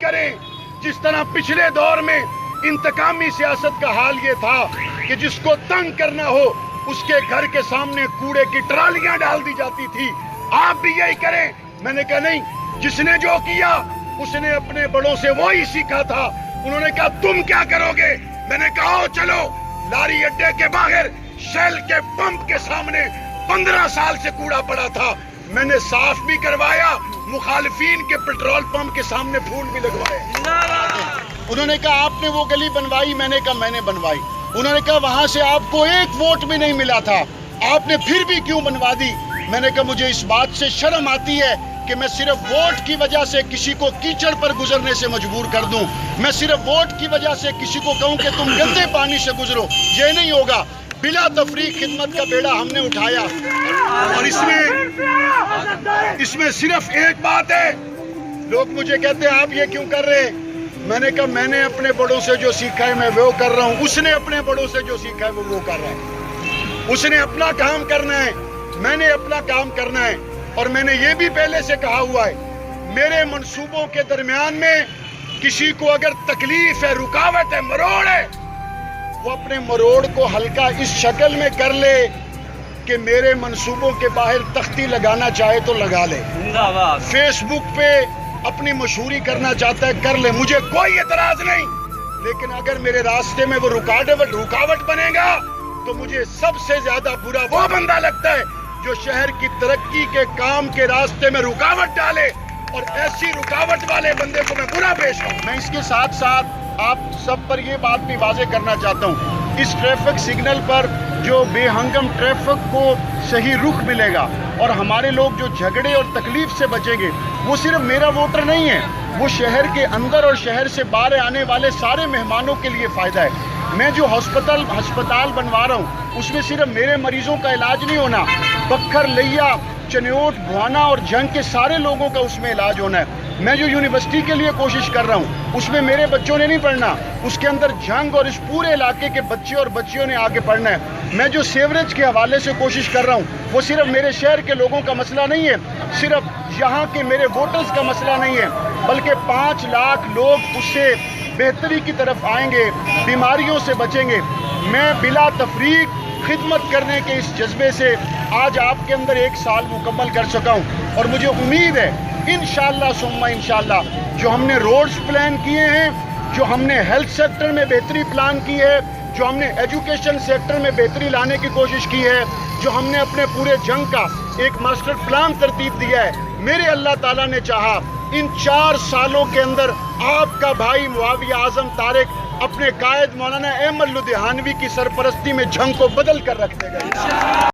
کریں جس طرح پچھلے دور میں انتقامی سیاست کا حال یہ تھا کہ جس کو تنگ کرنا ہو اس کے گھر کے سامنے کوڑے کی ٹرالیاں ڈال دی جاتی تھی. آپ بھی یہی کریں. میں نے کہا نہیں, جس نے جو کیا اس نے اپنے بڑوں سے وہی سیکھا تھا. انہوں نے کہا تم کیا کرو گے؟ میں نے کہا چلو لاری اڈے کے باہر شیل کے پمپ کے سامنے 15 سال سے کوڑا پڑا تھا, میں نے صاف بھی کروایا, مخالفین کے پیٹرول پمپ کے سامنے پھول بھی لگوائے. انہوں نے کہا آپ نے وہ گلی بنوائی؟ میں نے کہا میں نے بنوائی. انہوں نے کہا وہاں سے آپ کو ایک ووٹ بھی نہیں ملا تھا, آپ نے پھر بھی کیوں بنوا دی؟ میں نے کہا مجھے اس بات سے شرم آتی ہے کہ میں صرف ووٹ کی وجہ سے کسی کو کیچڑ پر گزرنے سے مجبور کر دوں, میں صرف ووٹ کی وجہ سے کسی کو کہوں کہ تم گندے پانی سے گزرو. یہ نہیں ہوگا. بلا تفریق خدمت کا بیڑا ہم نے اٹھایا, اور اس میں صرف ایک بات ہے. لوگ مجھے کہتے ہیں آپ یہ کیوں کر رہے؟ میں نے کہا میں نے اپنے بڑوں سے جو سیکھا ہے میں وہ کر رہا ہوں, اس نے اپنے بڑوں سے جو سیکھا ہے وہ کر رہا ہے. اس نے اپنا کام کرنا ہے, میں نے اپنا کام کرنا ہے. اور میں نے یہ بھی پہلے سے کہا ہوا ہے, میرے منصوبوں کے درمیان میں کسی کو اگر تکلیف ہے, رکاوٹ ہے, مروڑ ہے, وہ اپنے مروڑ کو ہلکا اس شکل میں کر لے کہ میرے منصوبوں کے باہر تختی لگانا چاہے تو لگا لے, فیس بک پہ اپنی مشہوری کرنا چاہتا ہے کر لے, مجھے کوئی اعتراض نہیں. لیکن اگر میرے راستے میں وہ رکاوٹ بنے گا تو مجھے سب سے زیادہ برا وہ بندہ لگتا ہے جو شہر کی ترقی کے کام کے راستے میں رکاوٹ ڈالے, اور ایسی رکاوٹ والے بندے کو میں برا پیش کروں. میں اس کے ساتھ ساتھ آپ سب پر یہ بات بھی واضح کرنا چاہتا ہوں, اس ٹریفک سگنل پر جو بے ہنگم ٹریفک کو صحیح رخ ملے گا اور ہمارے لوگ جو جھگڑے اور تکلیف سے بچیں گے, وہ صرف میرا ووٹر نہیں ہے, وہ شہر کے اندر اور شہر سے باہر آنے والے سارے مہمانوں کے لیے فائدہ ہے. میں جو ہسپتال بنوا رہا ہوں اس میں صرف میرے مریضوں کا علاج نہیں ہونا, بکھر, لیا, چنیوٹ, بھوانا اور جنگ کے سارے لوگوں کا اس میں علاج ہونا ہے. میں جو یونیورسٹی کے لیے کوشش کر رہا ہوں اس میں میرے بچوں نے نہیں پڑھنا, اس کے اندر جنگ اور اس پورے علاقے کے بچے اور بچیوں نے آگے پڑھنا ہے. میں جو سیوریج کے حوالے سے کوشش کر رہا ہوں وہ صرف میرے شہر کے لوگوں کا مسئلہ نہیں ہے, صرف یہاں کے میرے ووٹرز کا مسئلہ نہیں ہے, بلکہ 5 لاکھ لوگ اس سے بہتری کی طرف آئیں گے, بیماریوں سے بچیں گے. میں بلا تفریق خدمت کرنے کے اس جذبے سے آج آپ کے اندر 1 سال مکمل کر سکا ہوں, اور مجھے امید ہے انشاءاللہ ثم انشاءاللہ جو ہم نے روڈز پلان کیے ہیں, جو ہم نے ہیلتھ سیکٹر میں بہتری پلان کی ہے, جو ہم نے ایجوکیشن سیکٹر میں بہتری لانے کی کوشش کی ہے, جو ہم نے اپنے پورے جنگ کا ایک ماسٹر پلان ترتیب دیا ہے, میرے اللہ تعالیٰ نے چاہا ان 4 سالوں کے اندر آپ کا بھائی معاویہ اعظم طارق اپنے قائد مولانا احمد لدھیانوی کی سرپرستی میں جنگ کو بدل کر رکھ دے گا.